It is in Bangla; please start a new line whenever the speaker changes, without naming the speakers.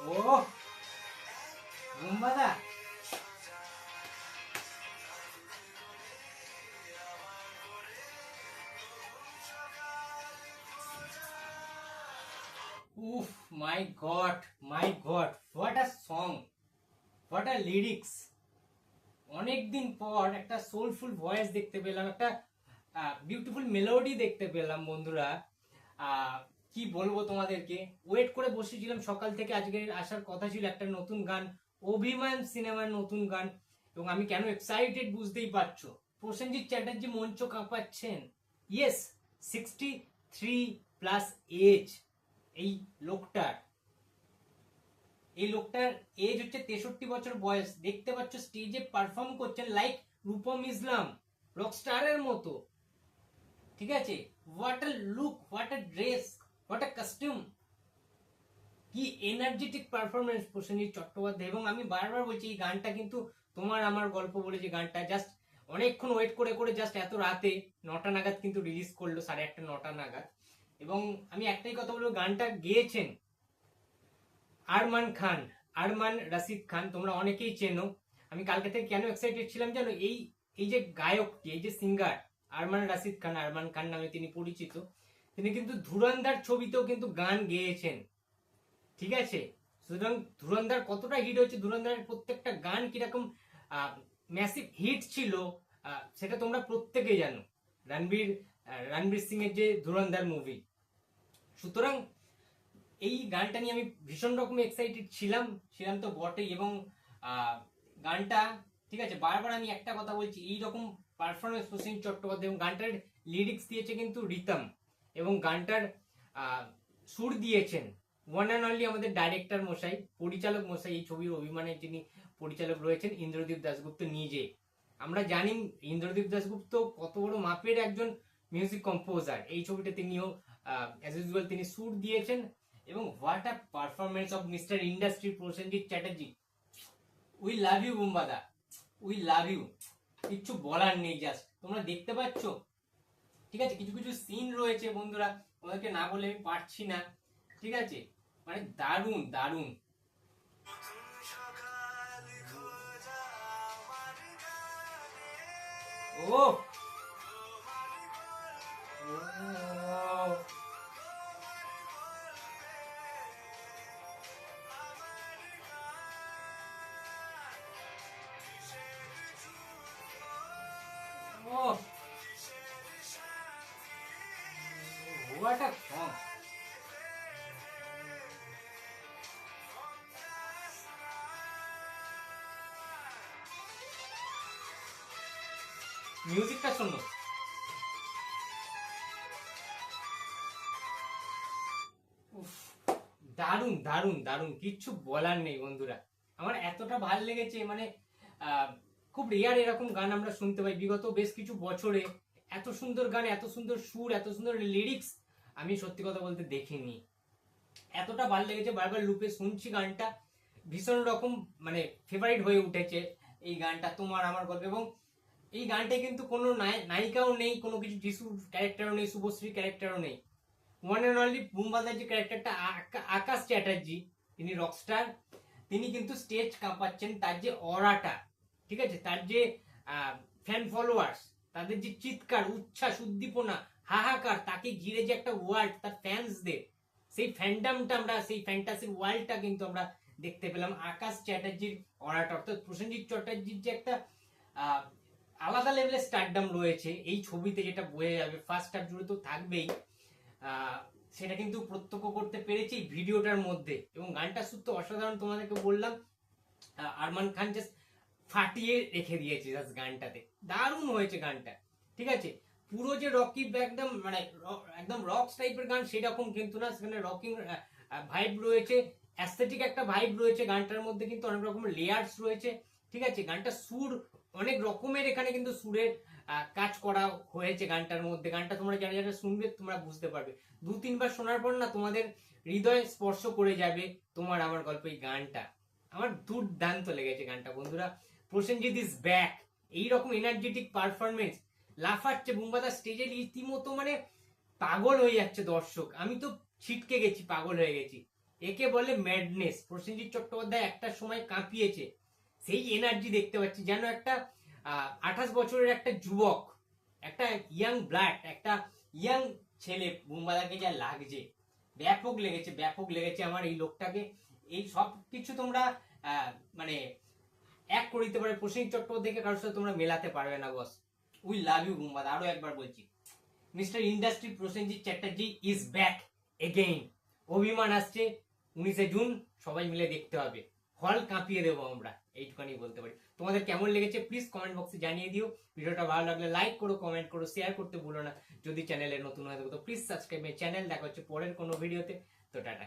ও বুম্বাদা, উফ, my God, my God, what a song, what a lyrics. অনেকদিন পর একটা সোলফুল ভয়েস দেখতে পেলাম, একটা বিউটিফুল মেলোডি দেখতে পেলাম বন্ধুরা। আহ, কি বলবো তোমাদেরকে, ওয়েট করে বসেছিলাম সকাল থেকে, আজকের আসার কথা ছিল একটা নতুন গান, অভিমান সিনেমার নতুন গান। এবং আমি কেন এক্সাইটেড বুঝতেই পারছো, প্রসেনজিৎ চ্যাটার্জি মঞ্চ কাঁপাচ্ছেন। ইয়েস, 63+ এজ এই লোকটার। এই লোকটার এজ হচ্ছে 63 বছর বয়স। দেখতে পাচ্ছ স্টেজে পারফর্ম করছেন লাইক রূপম ইসলাম, রকস্টারের মতো। ঠিক আছে, what a look, what a dress, what a costume, কি এনার্জেটিক পারফরমেন্স প্রসেনজিৎ চট্টোপাধ্যায়। এবং আমি বারবার বলছি, এই গানটা কিন্তু তোমার আমার গল্প বলে যে গানটা, জাস্ট অনেকক্ষণ ওয়েট করে করে জাস্ট এত রাতে 9টা নাগাদ কিন্তু রিলিজ করলো, 8:30 9টা নাগাদ। এবং আমি একটাই কথা বলবো, গানটা গেয়েছেন আরমান খান, আরমান রাশিদ খান, তোমরা অনেকেই চেনো। আমি কালকে থেকে কেন এক্সাইটেড ছিলাম জানো, এই এই যে গায়কটি, এই যে সিঙ্গার আরমান রাশিদ খান, আরমান খান নামে তিনি পরিচিত। তিনি কিন্তু ধুরন্ধর ছবিতেও কিন্তু গান গেয়েছেন। ঠিক আছে, সুতরাং ধুরন্ধর কতটা হিট হয়েছে, ধুরন্ধরের প্রত্যেকটা গান কিরকম ম্যাসিভ হিট ছিল, সেটা তোমরা প্রত্যেকেই জানো। রণবীর রণবীর সিং এর যে ধুরন্ধর মুভি। সুতরাং এই গানটা নিয়ে আমি ভীষণ রকম এক্সাইটেড ছিলাম, ছিলাম তো বটেই। এবং গানটা, ঠিক আছে, বারবার আমি একটা কথা বলছি, এই রকম পারফরমেন্স প্রসেনজিৎ চট্টোপাধ্যায়, এবং গানটার লিরিক্স দিয়েছে কিন্তু রিতম, এবং গানটার সুর দিয়েছেন ওয়ান অ্যান্ড অনলি আমাদের ডাইরেক্টর মশাই, পরিচালক মশাই। এই ছবির অভিমানে যিনি পরিচালক রয়েছেন, ইন্দ্রদীপ দাশগুপ্ত নিজে। আমরা জানি ইন্দ্রদীপ দাশগুপ্ত কত বড় মাপের একজন মিউজিক কম্পোজার। এই ছবিটা তিনিও অ্যাজ ইউজুয়াল তিনি সুর দিয়েছেন। এবং what a performance of mister industry Prosenjit Chatterjee. We love you বুম্বাদা, উই লাভ ইউ। কিচ্ছু বলার নেই, জাস্ট তোমরা দেখতে পাচ্ছ। ঠিক আছে, কিছু কিছু সিন রয়েছে বন্ধুরা, তোমাদেরকে না বলে আমি পারছি না। ঠিক আছে, মানে দারুণ দারুণ। ও ও, হোয়াট আ সং। মিউজিকটা শোনো, উফ, দারুণ দারুণ দারুণ, কিচ্ছু বলার নেই বন্ধুরা। আমার এতটা ভাল লেগেছে, মানে আহ, খুব রেয়ার এরকম গান আমরা শুনতে পাই বিগত বেশ কিছু বছরে। এত সুন্দর গান, এত সুন্দর সুর, এত সুন্দর লিরিক্স আমি সত্যি কথা বলতে দেখিনি। এতটা ভাল লেগেছে, বারবার লুপে শুনছি গানটা, ভীষণ রকম মানে ফেভারিট হয়ে উঠেছে এই গানটা, তোমার আমার গল্প। এবং এই গানটায় কিন্তু কোনো নায়িকাও নেই, কোনো কিছু যিশু ক্যারেক্টারও নেই, শুভশ্রী ক্যারেক্টারও নেই। ওয়ান অ্যান্ড অনলি বুম্বাদার যে ক্যারেক্টারটা আকাশ চ্যাটার্জি, তিনি রকস্টার। তিনি কিন্তু স্টেজ কাঁপাচ্ছেন, তার যে অরাটা, ঠিক আছে, তার যে ফ্যান ফলোয়ার্স, তাদের যে চিৎকার, উচ্ছ্বাস, উদ্দীপনা, হাহাকার, তাকে ঘিরে যে একটা ওয়ার্ল্ড, তার ফ্যান্সদের সেই ফ্যান্ডামটা, আমরা সেই ফ্যান্টাসির ওয়ার্ল্ডটা কিন্তু আমরা দেখতে পেলাম আকাশ চ্যাটার্জির অরাটা। অর্থাৎ প্রসেনজিৎ চট্টোপাধ্যায়ের যে একটা আহ, আলাদা লেভেলের স্টারডাম রয়েছে এই ছবিতে, যেটা বোঝা যাবে। ফার্স্ট হাফ জুড়ে তো থাকবেই, সেটা কিন্তু প্রত্যক্ষ করতে পেরেছি ভিডিওটার মধ্যে। এবং গানটা শুদ্ধ অসাধারণ, তোমাদেরকে বললাম। আরমান খান জাস্ট ফাটিয়ে রেখে দিয়েছে জাস্ট গানটাতে, দারুণ হয়েছে গানটা। ঠিক আছে, পুরো যে রকি একদম মানে একদম রকস টাইপের গান সেরকম কিন্তু না, সেখানে রকিং ভাইব রয়েছে, অ্যাস্থেটিক একটা ভাইব রয়েছে গানটার মধ্যে, কিন্তু অনেক রকম লেয়ার্স রয়েছে। ঠিক আছে, গানটা সুর অনেক রকমের, এখানে কিন্তু সুরের কাজ করা হয়েছে গানটার মধ্যে। গানটা তোমরা যারা যারা শুনবে তোমরা বুঝতে পারবে, 2-3 বার শোনার পর না তোমাদের হৃদয় স্পর্শ করে যাবে তোমার আমার গল্প। এই গানটা আমার দুর্দান্ত লেগেছে গানটা বন্ধুরা। প্রসেনজিৎ ইজ ব্যাক, এইরকম এনার্জেটিক পারফরমেন্স, লাফাচ্ছে বুম্বাদা স্টেজে রীতিমতো, মানে পাগল হয়ে যাচ্ছে দর্শক। আমি তো ছিটকে গেছি, পাগল হয়ে গেছি। একে বলে ম্যাডনেস। প্রসেনজিৎ চট্টোপাধ্যায় একটা সময় কাঁপিয়েছে, সেই এনার্জি দেখতে পাচ্ছি, যেন একটা 28 বছরের একটা যুবক, একটা ইয়াং ব্লাড, একটা ইয়াং ছেলে বুম্বাদাকে যা লাগছে, ব্যাপক লেগেছে, ব্যাপক লেগেছে আমার এই লোকটাকে। এই সব কিছু তোমরা মানে এক করে দিতে পারে প্রসেনজিৎ চট্টোপাধ্যায়কে, কারোর সাথে তোমরা মেলাতে পারবে না বস। উই লাভ ইউ বুম্বাদা, আরো একবার বলছি, mister industry Prosenjit Chatterjee is back again. অভিমান আসছে 19শে জুন, সবাই মিলে দেখতে হবে, হল কাঁপিয়ে দেবো আমরা, এইটুখানি বলতে পারি। তোমাদের কেমন লেগেছে প্লিজ কমেন্ট বক্সে জানিয়ে দিও। ভিডিওটা ভালো লাগলে লাইক করো, কমেন্ট করো, শেয়ার করতে ভুলো না। যদি চ্যানেলে নতুন হয়ে থাকো তো প্লিজ সাবস্ক্রাইব মাই চ্যানেল। দেখা হচ্ছে পরের কোনো ভিডিওতে। তো টাটা।